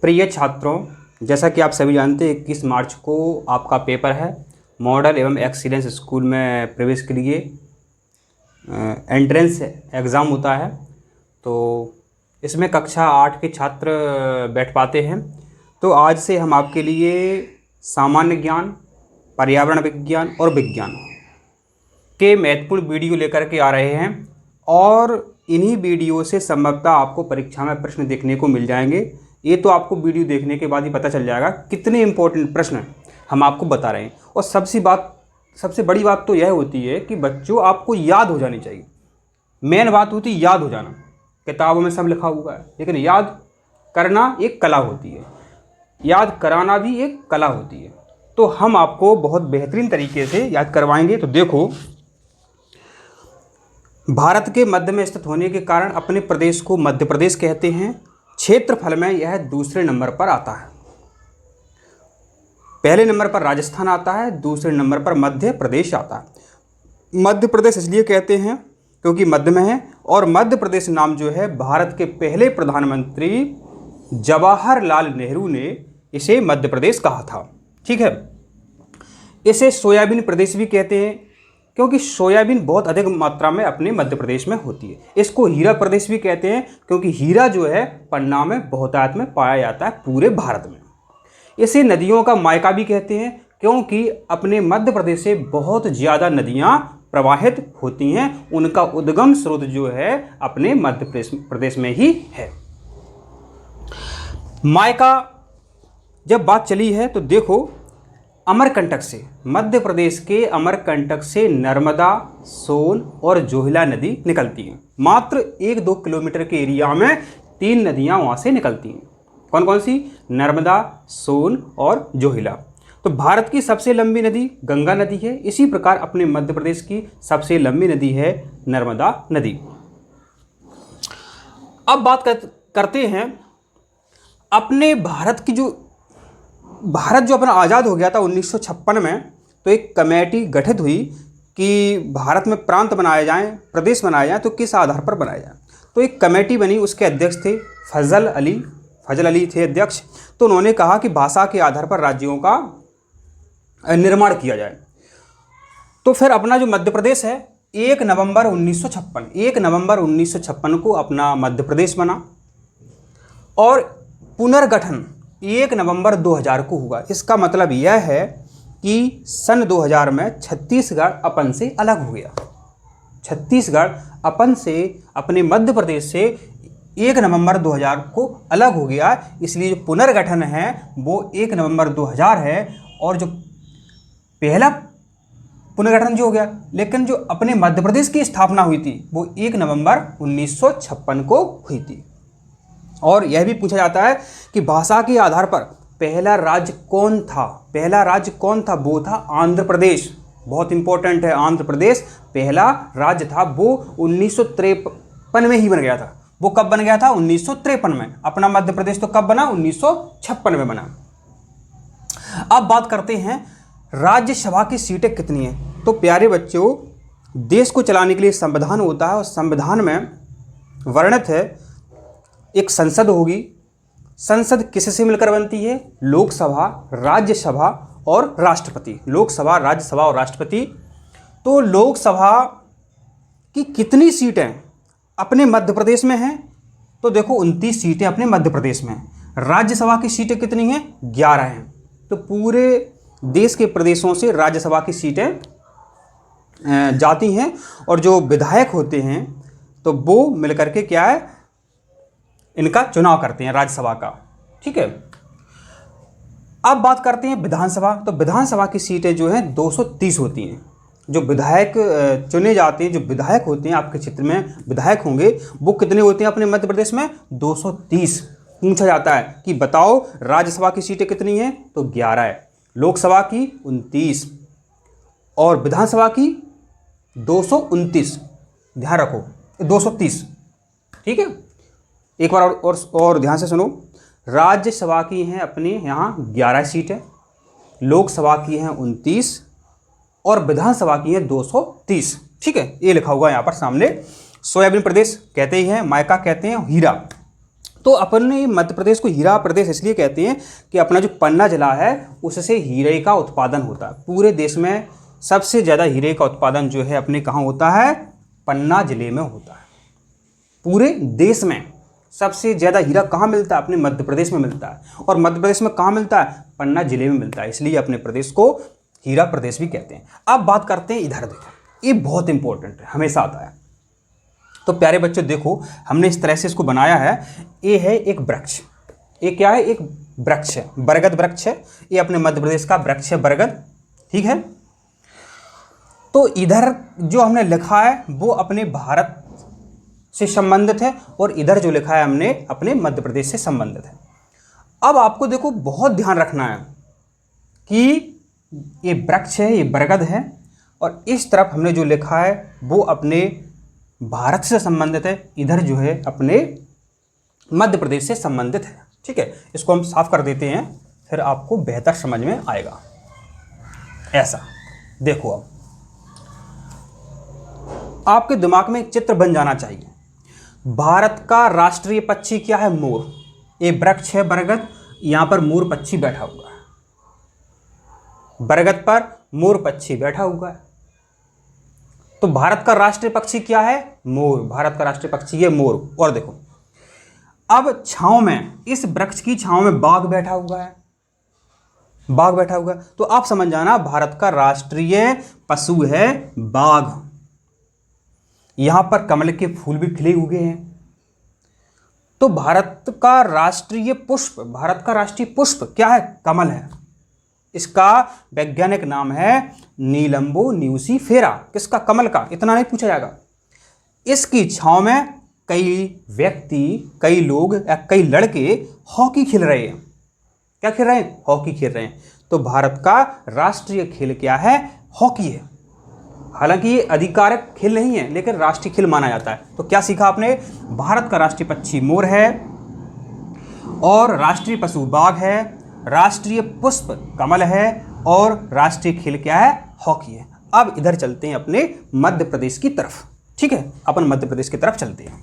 प्रिय छात्रों, जैसा कि आप सभी जानते हैं 21 मार्च को आपका पेपर है। मॉडल एवं एक्सीलेंस स्कूल में प्रवेश के लिए एंट्रेंस एग्ज़ाम होता है। तो इसमें कक्षा 8 के छात्र बैठ पाते हैं। तो आज से हम आपके लिए सामान्य ज्ञान, पर्यावरण विज्ञान और विज्ञान के महत्वपूर्ण वीडियो लेकर के आ रहे हैं और इन्हीं वीडियो से संभवतः आपको परीक्षा में प्रश्न देखने को मिल जाएंगे। ये तो आपको वीडियो देखने के बाद ही पता चल जाएगा कितने इम्पोर्टेंट प्रश्न हम आपको बता रहे हैं। और सबसे बड़ी बात तो यह होती है कि बच्चों आपको याद हो जानी चाहिए। मेन बात होती है याद हो जाना। किताबों में सब लिखा हुआ है, लेकिन याद करना एक कला होती है, याद कराना भी एक कला होती है। तो हम आपको बहुत बेहतरीन तरीके से याद करवाएंगे। तो देखो, भारत के मध्य में स्थित होने के कारण अपने प्रदेश को मध्य प्रदेश कहते हैं। क्षेत्रफल में यह दूसरे नंबर पर आता है। पहले नंबर पर राजस्थान आता है, दूसरे नंबर पर मध्य प्रदेश आता है। मध्य प्रदेश इसलिए कहते हैं क्योंकि मध्य में है, और मध्य प्रदेश नाम जो है भारत के पहले प्रधानमंत्री जवाहरलाल नेहरू ने इसे मध्य प्रदेश कहा था। ठीक है। इसे सोयाबीन प्रदेश भी कहते हैं क्योंकि सोयाबीन बहुत अधिक मात्रा में अपने मध्य प्रदेश में होती है। इसको हीरा प्रदेश भी कहते हैं क्योंकि हीरा जो है पन्ना में बहुतायत में पाया जाता है पूरे भारत में। इसे नदियों का मायका भी कहते हैं क्योंकि अपने मध्य प्रदेश से बहुत ज़्यादा नदियाँ प्रवाहित होती हैं। उनका उद्गम स्रोत जो है अपने मध्य प्रदेश में ही है। मायका जब बात चली है तो देखो, अमरकंटक से, मध्य प्रदेश के अमरकंटक से नर्मदा, सोन और जोहिला नदी निकलती हैं। मात्र 1-2 किलोमीटर के एरिया में 3 नदियां वहां से निकलती हैं। कौन कौन सी? नर्मदा, सोन और जोहिला। तो भारत की सबसे लंबी नदी गंगा नदी है। इसी प्रकार अपने मध्य प्रदेश की सबसे लंबी नदी है नर्मदा नदी। अब बात करते हैं अपने भारत जो अपना आज़ाद हो गया था 1956 में, तो एक कमेटी गठित हुई कि भारत में प्रांत बनाए जाएं, प्रदेश बनाए जाएं, तो किस आधार पर बनाए जाएं। तो एक कमेटी बनी, उसके अध्यक्ष थे फजल अली थे अध्यक्ष। तो उन्होंने कहा कि भाषा के आधार पर राज्यों का निर्माण किया जाए। तो फिर अपना जो मध्य प्रदेश है 1 नवंबर 1956 को अपना मध्य प्रदेश बना और पुनर्गठन 1 नवंबर 2000 को हुआ। इसका मतलब यह है कि सन 2000 में छत्तीसगढ़ अपन से अलग हो गया। छत्तीसगढ़ अपन से, अपने मध्य प्रदेश से 1 नवंबर 2000 को अलग हो गया। इसलिए जो पुनर्गठन है वो 1 नवंबर 2000 है। और जो पहला पुनर्गठन जो हो गया, लेकिन जो अपने मध्य प्रदेश की स्थापना हुई थी वो 1 नवंबर 1956 को हुई थी। और यह भी पूछा जाता है कि भाषा के आधार पर पहला राज्य कौन था? वो था आंध्र प्रदेश। बहुत इंपॉर्टेंट है, आंध्र प्रदेश पहला राज्य था। वो 1953 में ही बन गया था। वो कब बन गया था? 1953 में। अपना मध्य प्रदेश तो कब बना? 1956 में बना। अब बात करते हैं राज्यसभा की सीटें कितनी हैं। तो प्यारे बच्चों, देश को चलाने के लिए संविधान होता है और संविधान में वर्णित है एक संसद होगी। संसद किससे मिलकर बनती है? लोकसभा, राज्यसभा और राष्ट्रपति। लोकसभा, राज्यसभा और राष्ट्रपति। तो लोकसभा की कितनी सीटें अपने मध्य प्रदेश में हैं? तो देखो 29 सीटें अपने मध्य प्रदेश में। राज्यसभा की सीटें कितनी हैं? 11 हैं। तो पूरे देश के प्रदेशों से राज्यसभा की सीटें जाती हैं और जो विधायक होते हैं तो वो मिलकर के क्या है, इनका चुनाव करते हैं राज्यसभा का। ठीक है। अब बात करते हैं विधानसभा। तो विधानसभा की सीटें जो हैं 230 होती हैं। जो विधायक चुने जाते हैं, जो विधायक होते हैं, आपके क्षेत्र में विधायक होंगे, वो कितने होते हैं अपने मध्य प्रदेश में? 230। पूछा जाता है कि बताओ राज्यसभा की सीटें कितनी हैं? तो 11 है। लोकसभा की 29 और विधानसभा की 229। ध्यान रखो, 230। ठीक है। एक बार और ध्यान से सुनो। राज्यसभा की हैं अपने यहाँ 11 सीटें, लोकसभा की हैं 29 और विधानसभा की हैं 230। ठीक है, ये लिखा हुआ है यहाँ पर सामने। सोयाबीन प्रदेश कहते ही हैं, मायका कहते हैं, हीरा। तो अपने मध्य प्रदेश को हीरा प्रदेश इसलिए कहते हैं कि अपना जो पन्ना जिला है उससे हीरे का उत्पादन होता है। पूरे देश में सबसे ज़्यादा हीरे का उत्पादन जो है अपने कहाँ होता है? पन्ना जिले में होता है। पूरे देश में सबसे ज़्यादा हीरा कहाँ मिलता है? अपने मध्य प्रदेश में मिलता है। और मध्य प्रदेश में कहाँ मिलता है? पन्ना जिले में मिलता है, इसलिए अपने प्रदेश को हीरा प्रदेश भी कहते हैं। अब बात करते हैं इधर, देखो ये बहुत इंपॉर्टेंट है, हमेशा आता है। तो प्यारे बच्चों देखो, हमने इस तरह से इसको बनाया है। ये है एक वृक्ष, ये क्या है? एक वृक्ष है, बरगद वृक्ष है। ये अपने मध्य प्रदेश का वृक्ष है, बरगद, ठीक है। तो इधर जो हमने लिखा है वो अपने भारत से संबंधित है, और इधर जो लिखा है हमने अपने मध्य प्रदेश से संबंधित है। अब आपको देखो बहुत ध्यान रखना है कि ये वृक्ष है, ये बरगद है, और इस तरफ हमने जो लिखा है वो अपने भारत से संबंधित है, इधर जो है अपने मध्य प्रदेश से संबंधित है, ठीक है। इसको हम साफ कर देते हैं, फिर आपको बेहतर समझ में आएगा। ऐसा देखो, अब आपके दिमाग में एक चित्र बन जाना चाहिए। भारत का राष्ट्रीय पक्षी क्या है? मोर। ये वृक्ष है बरगद, यहां पर मोर पक्षी बैठा हुआ है, बरगद पर मोर पक्षी बैठा हुआ है। तो भारत का राष्ट्रीय पक्षी क्या है? मोर। भारत का राष्ट्रीय पक्षी है मोर। और देखो, अब छांव में, इस वृक्ष की छांव में बाघ बैठा हुआ है, बाघ बैठा हुआ है। तो आप समझ जाना भारत का राष्ट्रीय पशु है बाघ। यहां पर कमल के फूल भी खिले हुए हैं। तो भारत का राष्ट्रीय पुष्प, भारत का राष्ट्रीय पुष्प क्या है? कमल है। इसका वैज्ञानिक नाम है नीलंबो न्यूसीफेरा। किसका? कमल का। इतना नहीं पूछा जाएगा। इसकी छांव में कई व्यक्ति, कई लोग या कई लड़के हॉकी खेल रहे हैं। क्या खेल रहे हैं? हॉकी खेल रहे हैं। तो भारत का राष्ट्रीय खेल क्या है? हॉकी है। हालांकि ये आधिकारिक खेल नहीं है, लेकिन राष्ट्रीय खेल माना जाता है। तो क्या सीखा आपने? भारत का राष्ट्रीय पक्षी मोर है, और राष्ट्रीय पशु बाघ है, राष्ट्रीय पुष्प कमल है, और राष्ट्रीय खेल क्या है? हॉकी है। अब इधर चलते हैं अपने मध्य प्रदेश की तरफ, ठीक है। अपन मध्य प्रदेश की तरफ चलते हैं।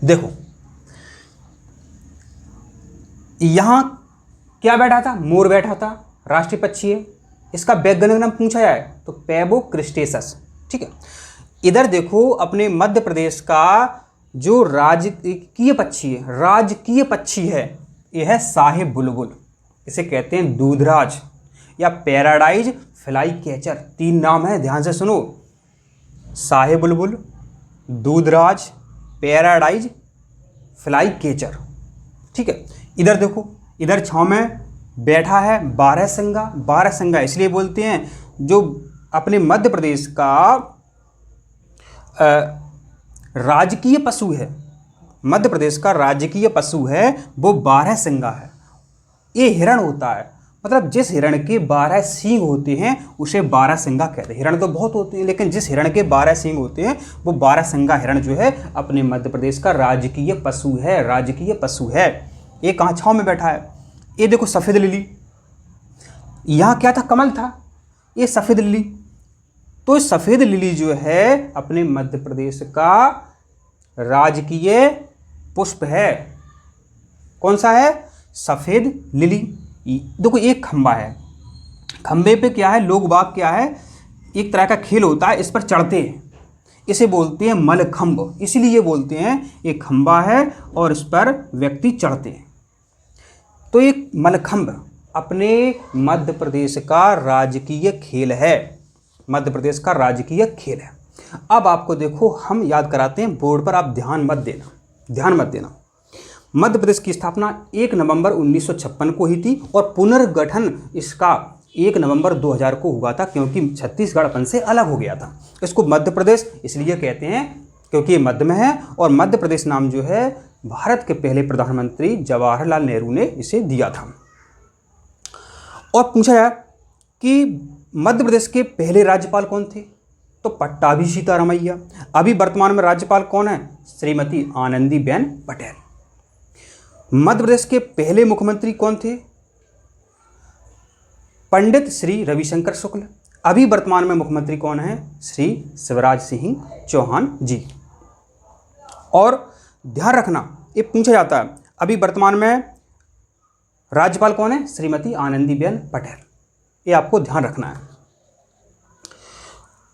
देखो यहां क्या बैठा था? मोर बैठा था, राष्ट्रीय पक्षी है। इसका वैज्ञानिक नाम पूछा जाए तो पैबो क्रिस्टेसस, ठीक है। इधर देखो, अपने मध्य प्रदेश का जो राजकीय पक्षी है, राजकीय पक्षी है, यह है शाही बुलबुल। इसे कहते हैं दूधराज या पैराडाइज फ्लाई कैचर। 3 नाम है, ध्यान से सुनो। शाही बुलबुल, दूधराज, पैराडाइज फ्लाई कैचर, ठीक है। इधर देखो, इधर छांव में बैठा है बारहसिंगा। बारहसिंगा इसलिए बोलते हैं, जो अपने मध्य प्रदेश का राजकीय पशु है, मध्य प्रदेश का राजकीय पशु है, वो बारहसिंगा है। ये हिरण होता है, मतलब जिस हिरण के 12 सींग होते हैं उसे बारहसिंगा कहते हैं। हिरण तो बहुत होते हैं, लेकिन जिस हिरण के 12 सींग होते हैं वो बारहसिंगा हिरण जो है अपने मध्य प्रदेश का राजकीय पशु है, राजकीय पशु है। ये कहाँ छांव में बैठा है? ये देखो सफ़ेद लिली, यहाँ क्या था? कमल था, ये सफ़ेद लिली। तो सफ़ेद लिली जो है अपने मध्य प्रदेश का राजकीय पुष्प है। कौन सा है? सफ़ेद लिली। देखो एक खंबा है, खंबे पे क्या है? लोग बाग क्या है? एक तरह का खेल होता है, इस पर चढ़ते हैं, इसे बोलते हैं मलखंब। इसीलिए बोलते हैं ये खंबा है और इस पर व्यक्ति चढ़ते हैं। तो एक मलखंब अपने मध्य प्रदेश का राजकीय खेल है, मध्य प्रदेश का राजकीय खेल है। अब आपको देखो हम याद कराते हैं बोर्ड पर, आप ध्यान मत देना, ध्यान मत देना। मध्य प्रदेश की स्थापना 1 नवंबर 1956 को हुई थी, और पुनर्गठन इसका 1 नवंबर 2000 को हुआ था, क्योंकि छत्तीसगढ़ अपन से अलग हो गया था। इसको मध्य प्रदेश इसलिए कहते हैं क्योंकि ये मध्य में है, और मध्य प्रदेश नाम जो है भारत के पहले प्रधानमंत्री जवाहरलाल नेहरू ने इसे दिया था। और पूछा जाए कि मध्य प्रदेश के पहले राज्यपाल कौन थे, तो पट्टाभी सीतारामैया। अभी वर्तमान में राज्यपाल कौन है? श्रीमती आनंदीबेन पटेल। मध्य प्रदेश के पहले मुख्यमंत्री कौन थे? पंडित श्री रविशंकर शुक्ल। अभी वर्तमान में मुख्यमंत्री कौन है? श्री शिवराज सिंह चौहान जी। और ध्यान रखना, ये पूछा जाता है अभी वर्तमान में राज्यपाल कौन है? श्रीमती आनंदीबेन पटेल। ये आपको ध्यान रखना है।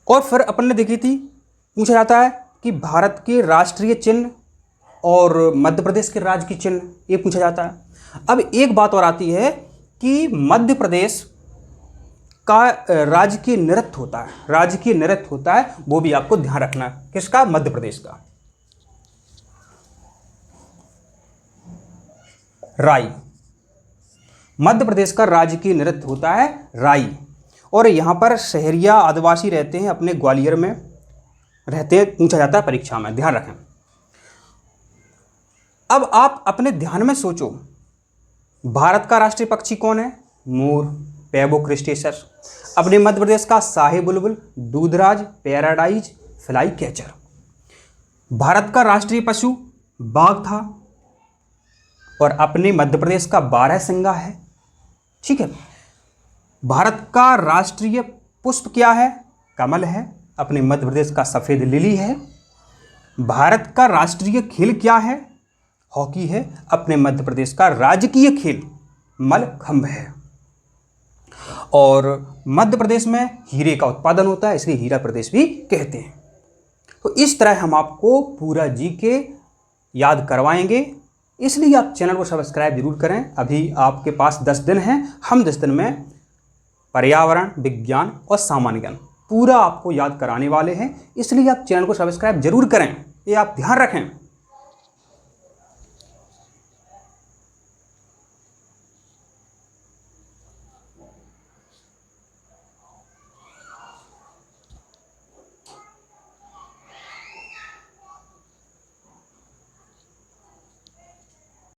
और फिर अपन ने देखी थी, पूछा जाता है कि भारत के राष्ट्रीय चिन्ह और मध्य प्रदेश के राज्य की चिन्ह, ये पूछा जाता है। अब एक बात और आती है कि मध्य प्रदेश का राजकीय नृत्य होता है, राजकीय नृत्य होता है, वो भी आपको ध्यान रखना है। किसका? मध्य प्रदेश का। राई, मध्य प्रदेश का राजकीय नृत्य होता है राई। और यहाँ पर शहरिया आदिवासी रहते हैं, अपने ग्वालियर में रहते हैं, पूछा जाता है परीक्षा में, ध्यान रखें। अब आप अपने ध्यान में सोचो, भारत का राष्ट्रीय पक्षी कौन है? मोर, पेबो क्रिस्टेसस। अपने मध्य प्रदेश का शाही बुलबुल, दूधराज, पैराडाइज, फ्लाई कैचर। भारत का राष्ट्रीय पशु बाघ था, और अपने मध्य प्रदेश का 12 सिंगा है। ठीक है। भारत का राष्ट्रीय पुष्प क्या है? कमल है। अपने मध्य प्रदेश का सफ़ेद लिली है। भारत का राष्ट्रीय खेल क्या है? हॉकी है। अपने मध्य प्रदेश का राजकीय खेल मल्लखंभ है। और मध्य प्रदेश में हीरे का उत्पादन होता है, इसलिए हीरा प्रदेश भी कहते हैं। तो इस तरह हम आपको पूरा जीके याद करवाएंगे, इसलिए आप चैनल को सब्सक्राइब जरूर करें। अभी आपके पास 10 दिन हैं, हम 10 दिन में पर्यावरण, विज्ञान और सामान्य ज्ञान पूरा आपको याद कराने वाले हैं, इसलिए आप चैनल को सब्सक्राइब जरूर करें, ये आप ध्यान रखें।